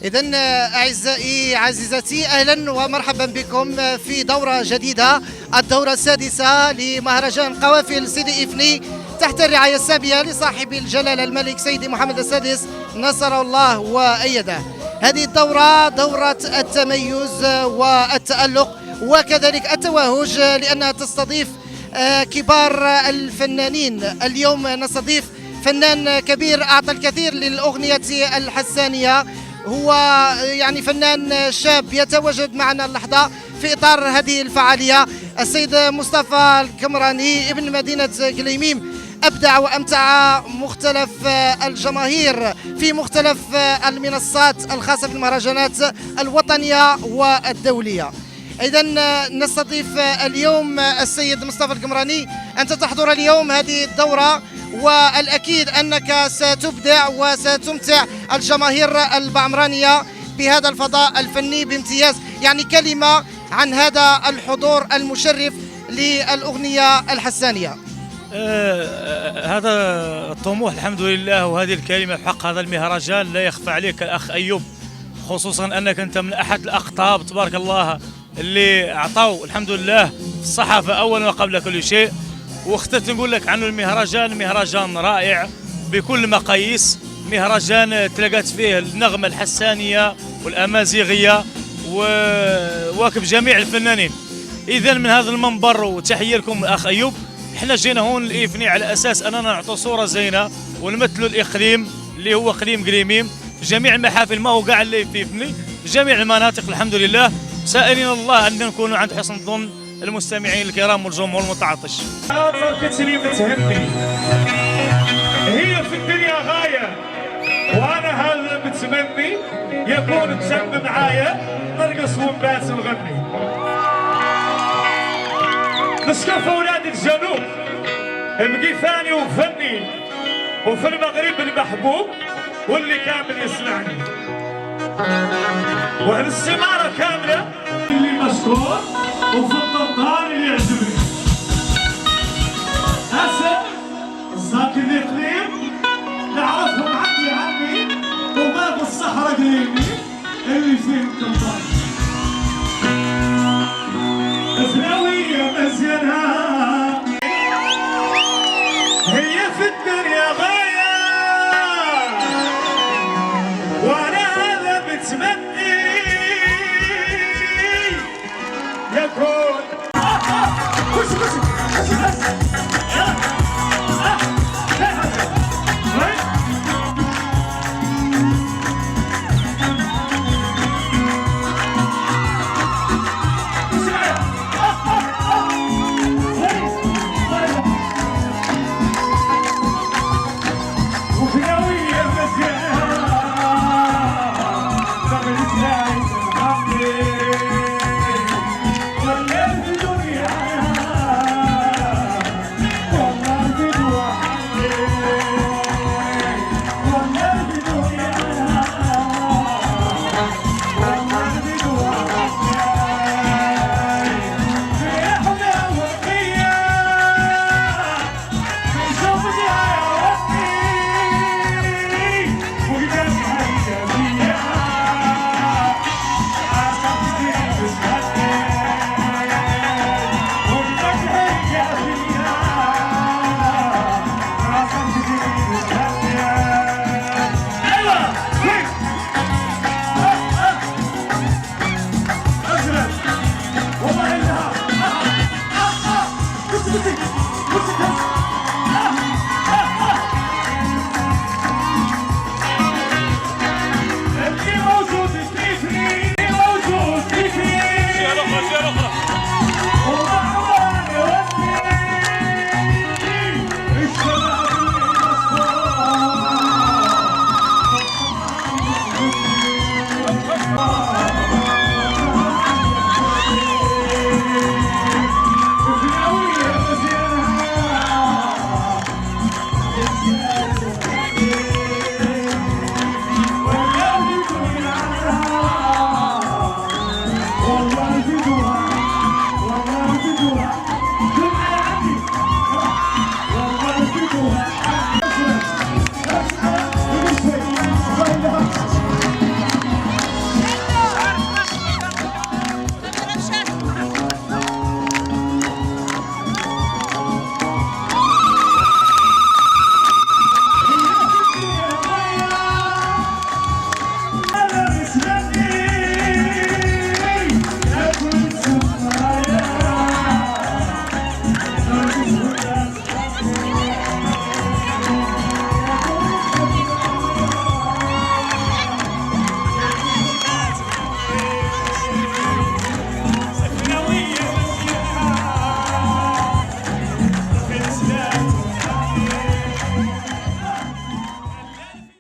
إذن أعزائي عزيزتي، أهلا ومرحبا بكم في دورة جديدة، الدورة السادسة لمهرجان قوافل سيدي إفني تحت الرعاية السامية لصاحب الجلالة الملك سيدي محمد السادس نصره الله وأيده. هذه الدورة دورة التميز والتألق وكذلك التوهج، لأنها تستضيف كبار الفنانين. اليوم نستضيف فنان كبير أعطى الكثير للأغنية الحسانية، هو يعني فنان شاب يتواجد معنا اللحظة في إطار هذه الفعالية، السيد مصطفى القمراني ابن مدينة قليميم. أبدع وأمتع مختلف الجماهير في مختلف المنصات الخاصة بالمهرجانات الوطنية والدولية. إذا نستضيف اليوم السيد مصطفى القمراني. أنت تحضر اليوم هذه الدورة، والأكيد أنك ستبدع وستمتع الجماهير البعمرانية بهذا الفضاء الفني بامتياز. يعني كلمة عن هذا الحضور المشرف للأغنية الحسانية. هذا الطموح الحمد لله، وهذه الكلمة في حق هذا المهرجان لا يخفى عليك الأخ أيوب، خصوصا أنك أنت من أحد الأقطاب تبارك الله اللي أعطوا الحمد لله الصحافة أولا وقبل كل شيء. واخترت نقول لك عنه المهرجان مهرجان رائع بكل مقاييس، مهرجان تلقات فيه النغمة الحسانية والأمازيغية وواكب جميع الفنانين. إذا من هذا المنبر وتحية لكم الأخ أيوب، احنا جينا هون لإفني على أساس أننا نعطوا صورة زينة ونمثلوا الإقليم اللي هو إقليم قليميم في جميع المحافل، ما هو قاع اللي في إفني في جميع المناطق الحمد لله، سائلين الله أن نكونوا عند حسن ظن المستمعين الكرام والجمهور المتعطش. كتريم تهني هي في الدنيا غاية، وأنا هذا متمني يكون تسمى معايا نرقص ونبات ونغني. نشكف أولاد الجنوب مقيفاني وفني، وفي المغرب المحبوب واللي كامل يسمعني، وأهل السمارة كاملة اللي مشكور، وفي الطنطان اللي يعجبني. هسه الزاكي الإقليم نعرفهم عمي وباب الصحراء قليمي اللي فيه الطنطان. ثانوية مزينة هي في الدنيا غاية، وأنا هذا بتمنى